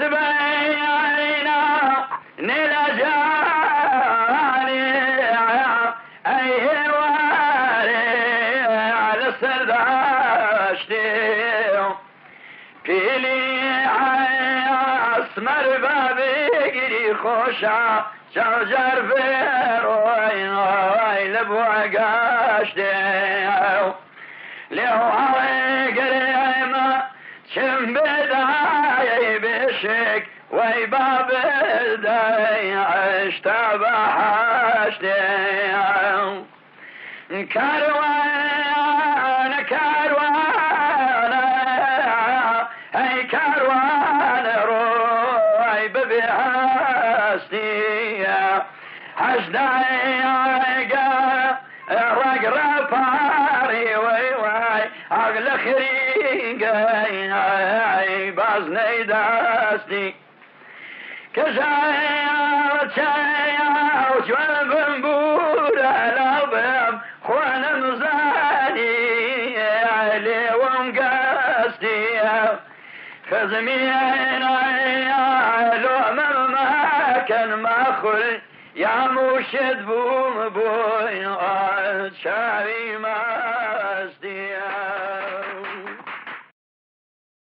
سبينا نلجاني أيه واري على السرداشتي فيلي اسمر بابي خوشا شجر فيروي لبو عقاشتي لو علي قريمة شم بداي بشك وي باب الداي اشتبحشتي كاروان كاروان هاي كاروان روي ببهاستي حشداي رقر فاري وي وي عقل خريقي بازني داستي كشايا شايا وشوال بنبورة لابم خوان مزاني علي ومقاستي خزمين لو ما كان ما خل يا مرشد بوم بوي شاري ما استيا